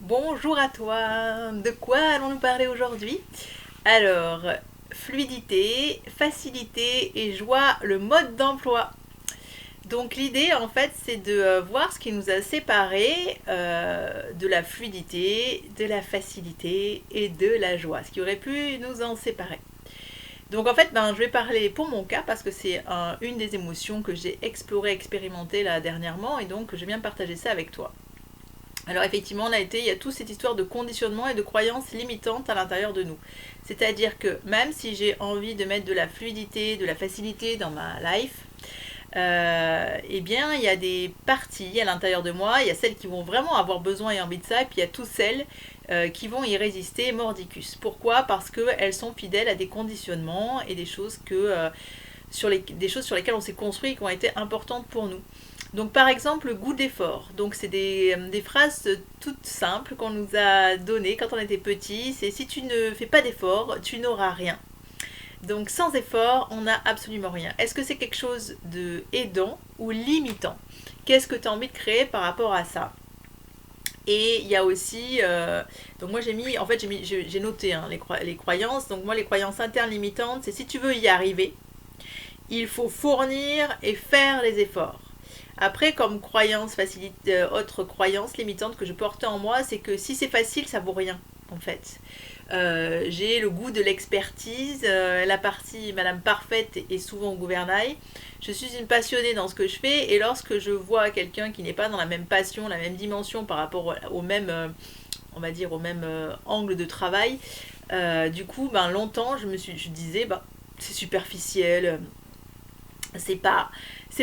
Bonjour à toi, de quoi allons-nous parler aujourd'hui? Alors, fluidité, facilité et joie, le mode d'emploi. Donc l'idée en fait c'est de voir ce qui nous a séparés de la fluidité, de la facilité et de la joie, ce qui aurait pu nous en séparer. Donc en fait je vais parler pour mon cas parce que c'est une des émotions que j'ai exploré, expérimenté là dernièrement et donc je viens partager ça avec toi. Alors effectivement, il y a toute cette histoire de conditionnement et de croyances limitantes à l'intérieur de nous. C'est-à-dire que même si j'ai envie de mettre de la fluidité, de la facilité dans ma life, eh bien il y a des parties à l'intérieur de moi, il y a celles qui vont vraiment avoir besoin et envie de ça, et puis il y a toutes celles qui vont y résister mordicus. Pourquoi? Parce qu'elles sont fidèles à des conditionnements et des choses des choses sur lesquelles on s'est construit et qui ont été importantes pour nous. Donc par exemple, le goût d'effort. Donc c'est des phrases toutes simples qu'on nous a données quand on était petit. C'est si tu ne fais pas d'effort, tu n'auras rien. Donc sans effort, on n'a absolument rien. Est-ce que c'est quelque chose de aidant ou limitant? Qu'est-ce que tu as envie de créer par rapport à ça? Et il y a aussi, donc moi j'ai noté hein, les croyances. Donc moi les croyances internes limitantes, c'est si tu veux y arriver, il faut fournir et faire les efforts. Après, comme croyance autre croyance limitante que je portais en moi, c'est que si c'est facile, ça vaut rien, en fait. J'ai le goût de l'expertise, la partie Madame Parfaite est souvent au gouvernail. Je suis une passionnée dans ce que je fais, et lorsque je vois quelqu'un qui n'est pas dans la même passion, la même dimension par rapport au même, on va dire, au même angle de travail, du coup, longtemps, je disais, c'est superficiel, c'est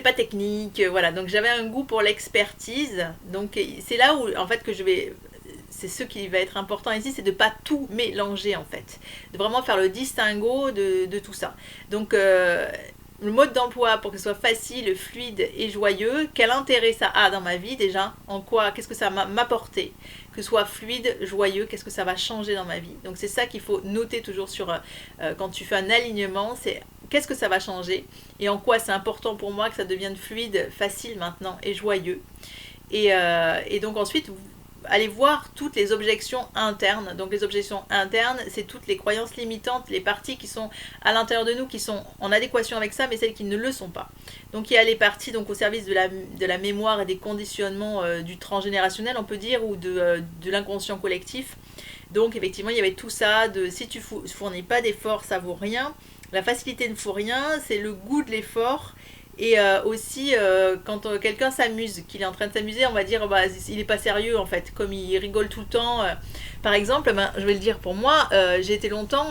pas technique, voilà. Donc j'avais un goût pour l'expertise. Donc c'est là où en fait que je vais c'est ce qui va être important ici, c'est de ne pas tout mélanger en fait, de vraiment faire le distinguo de tout ça. Donc le mode d'emploi pour que ce soit facile, fluide et joyeux, quel intérêt ça a dans ma vie déjà, en quoi, qu'est-ce que ça m'a apporté, que ce soit fluide, joyeux, qu'est-ce que ça va changer dans ma vie. Donc c'est ça qu'il faut noter toujours quand tu fais un alignement, c'est qu'est-ce que ça va changer et en quoi c'est important pour moi que ça devienne fluide, facile maintenant et joyeux. Et donc ensuite, allez voir toutes les objections internes. Donc les objections internes, c'est toutes les croyances limitantes, les parties qui sont à l'intérieur de nous, qui sont en adéquation avec ça, mais celles qui ne le sont pas. Donc il y a les parties donc, au service de la mémoire et des conditionnements du transgénérationnel, on peut dire, ou de l'inconscient collectif. Donc effectivement, il y avait tout ça, de si tu fournis pas d'effort, ça vaut rien. La facilité ne vaut rien, c'est le goût de l'effort. Et aussi, quand quelqu'un s'amuse, qu'il est en train de s'amuser, on va dire, il est pas sérieux en fait, comme il rigole tout le temps. Par exemple, je vais le dire pour moi, j'ai été longtemps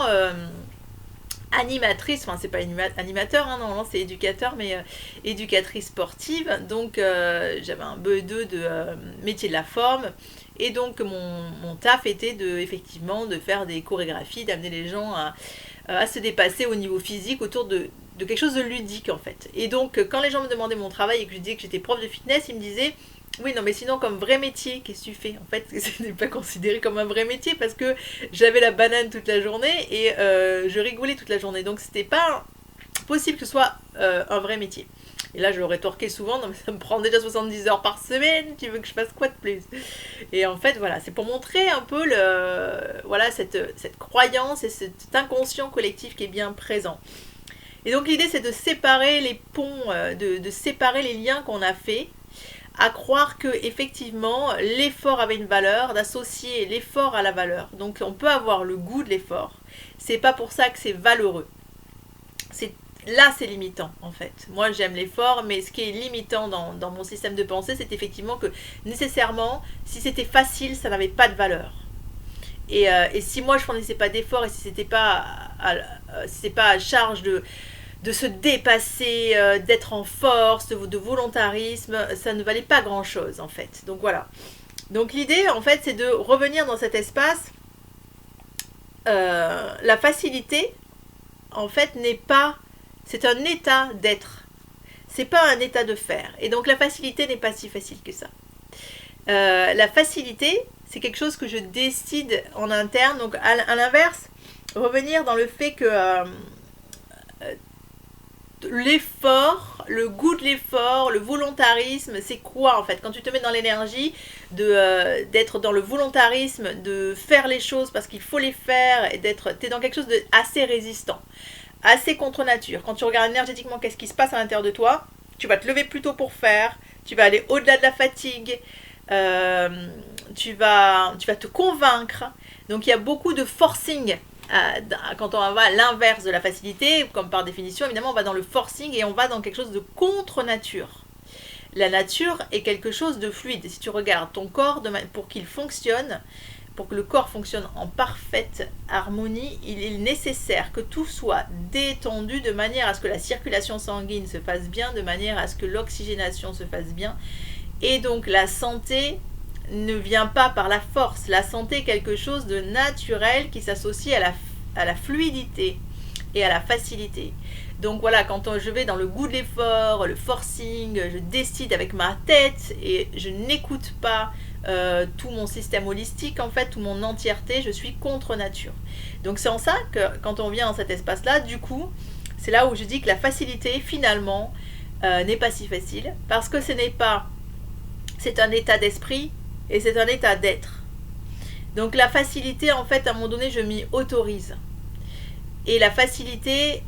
animatrice, enfin c'est pas animateur, hein, non, c'est éducateur, mais éducatrice sportive. Donc j'avais un BE2 de métier de la forme. Et donc mon taf était effectivement de faire des chorégraphies, d'amener les gens à se dépasser au niveau physique autour de quelque chose de ludique en fait. Et donc quand les gens me demandaient mon travail et que je disais que j'étais prof de fitness, ils me disaient oui non mais sinon comme vrai métier, qu'est-ce que tu fais? En fait ce n'est pas considéré comme un vrai métier parce que j'avais la banane toute la journée et je rigolais toute la journée. Donc c'était pas possible que ce soit un vrai métier. Et là, je leur rétorquais souvent, non mais ça me prend déjà 70 heures par semaine, tu veux que je fasse quoi de plus? Et en fait, voilà, c'est pour montrer un peu cette croyance et cet inconscient collectif qui est bien présent. Et donc l'idée, c'est de séparer les ponts, de séparer les liens qu'on a faits, à croire que effectivement l'effort avait une valeur, d'associer l'effort à la valeur. Donc on peut avoir le goût de l'effort. C'est pas pour ça que c'est valeureux. C'est Là c'est limitant en fait. Moi j'aime l'effort, mais ce qui est limitant dans mon système de pensée, c'est effectivement que nécessairement, si c'était facile, ça n'avait pas de valeur. Et si moi je fournissais pas d'effort et si c'était pas si c'est pas à charge de se dépasser, d'être en force, de volontarisme, ça ne valait pas grand chose en fait. Donc voilà. Donc l'idée en fait c'est de revenir dans cet espace. La facilité en fait n'est pas, c'est un état d'être. C'est pas un état de faire. Et donc la facilité n'est pas si facile que ça. La facilité, c'est quelque chose que je décide en interne. Donc à l'inverse, revenir dans le fait que l'effort, le goût de l'effort, le volontarisme, c'est quoi en fait? Quand tu te mets dans l'énergie d'être dans le volontarisme, de faire les choses parce qu'il faut les faire et t'es dans quelque chose de assez résistant, assez contre nature. Quand tu regardes énergétiquement qu'est-ce qui se passe à l'intérieur de toi, tu vas te lever plus tôt pour faire, tu vas aller au-delà de la fatigue, tu vas te convaincre. Donc il y a beaucoup de forcing. Quand on va à l'inverse de la facilité, comme par définition, évidemment, on va dans le forcing et on va dans quelque chose de contre-nature. La nature est quelque chose de fluide. Si tu regardes ton corps, pour qu'il fonctionne, pour que le corps fonctionne en parfaite harmonie, il est nécessaire que tout soit détendu de manière à ce que la circulation sanguine se fasse bien, de manière à ce que l'oxygénation se fasse bien. Et donc la santé ne vient pas par la force. La santé est quelque chose de naturel qui s'associe à la fluidité et à la facilité. Donc voilà, quand je vais dans le goût de l'effort, le forcing, je décide avec ma tête et je n'écoute pas tout mon système holistique, en fait, toute mon entièreté, je suis contre nature. Donc c'est en ça que quand on vient dans cet espace-là, du coup, c'est là où je dis que la facilité, finalement, n'est pas si facile, parce que ce n'est pas... C'est un état d'esprit, et c'est un état d'être. Donc la facilité, en fait, à un moment donné, je m'y autorise. Et la facilité,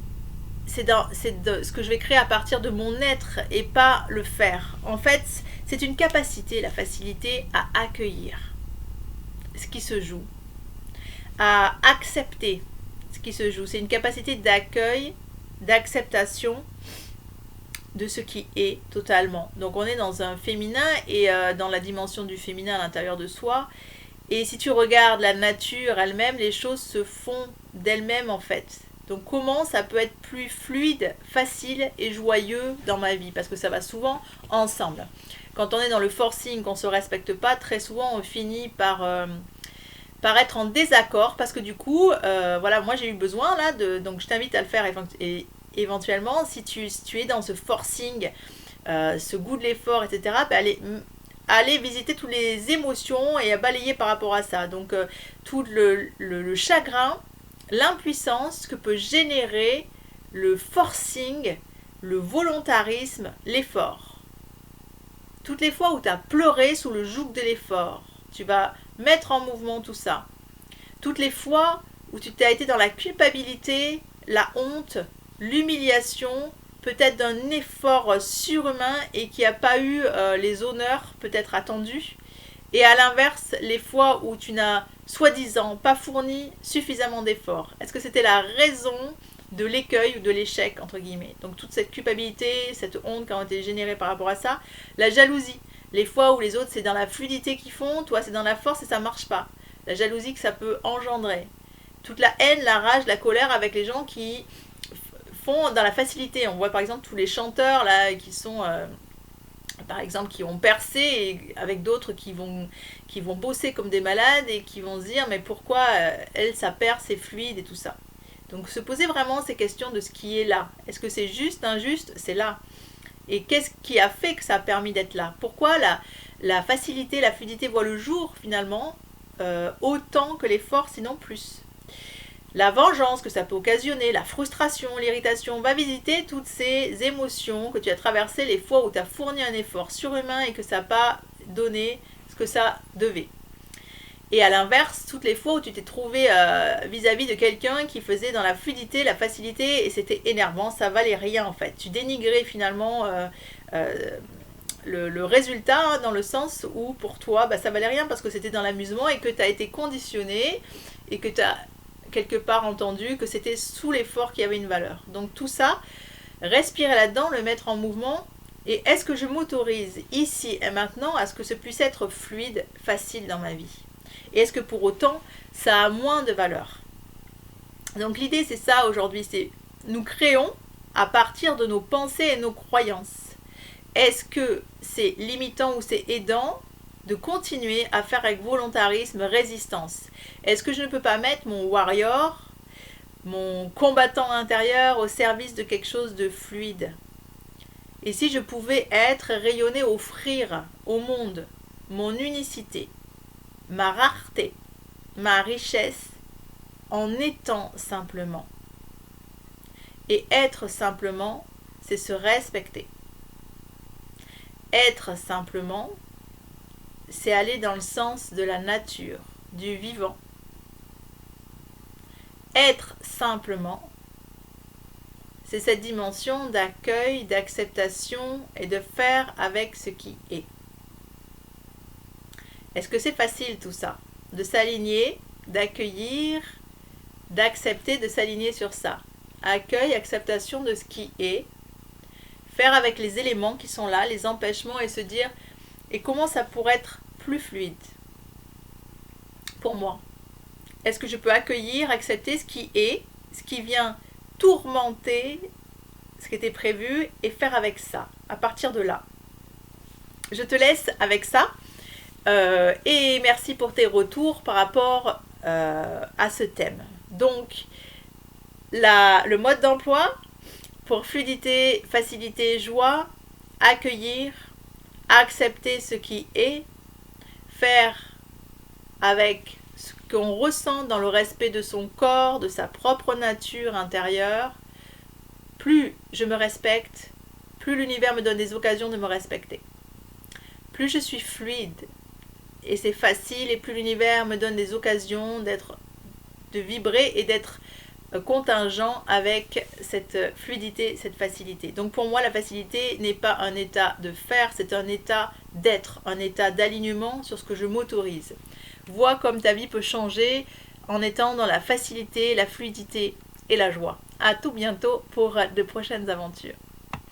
c'est ce que je vais créer à partir de mon être et pas le faire. En fait, c'est une capacité, la facilité, à accueillir ce qui se joue, à accepter ce qui se joue. C'est une capacité d'accueil, d'acceptation de ce qui est totalement. Donc on est dans un féminin et dans la dimension du féminin à l'intérieur de soi. Et si tu regardes la nature elle-même, les choses se font d'elles-mêmes en fait. Donc comment ça peut être plus fluide, facile et joyeux dans ma vie? Parce que ça va souvent ensemble. Quand on est dans le forcing, qu'on ne se respecte pas, très souvent on finit par être en désaccord. Parce que du coup, voilà, moi j'ai eu besoin là, donc je t'invite à le faire éventuellement, si tu es dans ce forcing, ce goût de l'effort, etc., aller visiter toutes les émotions et à balayer par rapport à ça. Donc tout le chagrin, l'impuissance que peut générer le forcing, le volontarisme, l'effort. Toutes les fois où tu as pleuré sous le joug de l'effort, tu vas mettre en mouvement tout ça. Toutes les fois où tu t'as été dans la culpabilité, la honte, l'humiliation, peut-être d'un effort surhumain et qui n'a pas eu les honneurs peut-être attendus. Et à l'inverse, les fois où tu n'as soi-disant pas fourni suffisamment d'efforts. Est-ce que c'était la raison de l'écueil ou de l'échec, entre guillemets? Donc toute cette culpabilité, cette honte qui a été générée par rapport à ça. La jalousie, les fois où les autres c'est dans la fluidité qu'ils font, toi c'est dans la force et ça marche pas. La jalousie que ça peut engendrer. Toute la haine, la rage, la colère avec les gens qui font dans la facilité. On voit par exemple tous les chanteurs là qui sont par exemple qui ont percé et avec d'autres qui vont bosser comme des malades et qui vont se dire mais pourquoi elle ça perce, c'est fluide et tout ça. Donc se poser vraiment ces questions de ce qui est là. Est-ce que c'est juste, injuste? C'est là. Et qu'est-ce qui a fait que ça a permis d'être là? Pourquoi la facilité, la fluidité voit le jour finalement autant que l'effort, sinon plus? La vengeance que ça peut occasionner, la frustration, l'irritation, va visiter toutes ces émotions que tu as traversées les fois où tu as fourni un effort surhumain et que ça n'a pas donné ce que ça devait. Et à l'inverse, toutes les fois où tu t'es trouvé vis-à-vis de quelqu'un qui faisait dans la fluidité, la facilité et c'était énervant, ça valait rien en fait. Tu dénigrais finalement le résultat hein, dans le sens où pour toi ça valait rien parce que c'était dans l'amusement et que tu as été conditionné et que tu as quelque part entendu que c'était sous l'effort qu'il y avait une valeur. Donc tout ça, respirer là-dedans, le mettre en mouvement. Et est-ce que je m'autorise ici et maintenant à ce que ce puisse être fluide, facile dans ma vie? Et est-ce que pour autant, ça a moins de valeur? Donc l'idée c'est ça aujourd'hui, c'est nous créons à partir de nos pensées et nos croyances. Est-ce que c'est limitant ou c'est aidant de continuer à faire avec volontarisme, résistance? Est-ce que je ne peux pas mettre mon warrior, mon combattant intérieur au service de quelque chose de fluide? Et si je pouvais être, rayonner, offrir au monde mon unicité, ma rareté, ma richesse, en étant simplement. Et être simplement c'est se respecter. Être simplement, c'est aller dans le sens de la nature, du vivant. Être simplement, c'est cette dimension d'accueil, d'acceptation et de faire avec ce qui est. Est-ce que c'est facile tout ça? De s'aligner, d'accueillir, d'accepter, de s'aligner sur ça. Accueil, acceptation de ce qui est. Faire avec les éléments qui sont là, les empêchements et se dire et comment ça pourrait être plus fluide pour moi. Est-ce que je peux accueillir, accepter ce qui est, ce qui vient tourmenter ce qui était prévu et faire avec ça, à partir de là. Je te laisse avec ça et merci pour tes retours par rapport à ce thème. Donc, le mode d'emploi pour fluidité, facilité, joie, accueillir, accepter ce qui est, faire avec ce qu'on ressent dans le respect de son corps, de sa propre nature intérieure. Plus je me respecte, plus l'univers me donne des occasions de me respecter. Plus je suis fluide et c'est facile et plus l'univers me donne des occasions de vibrer et d'être contingent avec cette fluidité, cette facilité. Donc pour moi, la facilité n'est pas un état de faire, c'est un état d'être, un état d'alignement sur ce que je m'autorise. Vois comme ta vie peut changer en étant dans la facilité, la fluidité et la joie. À tout bientôt pour de prochaines aventures.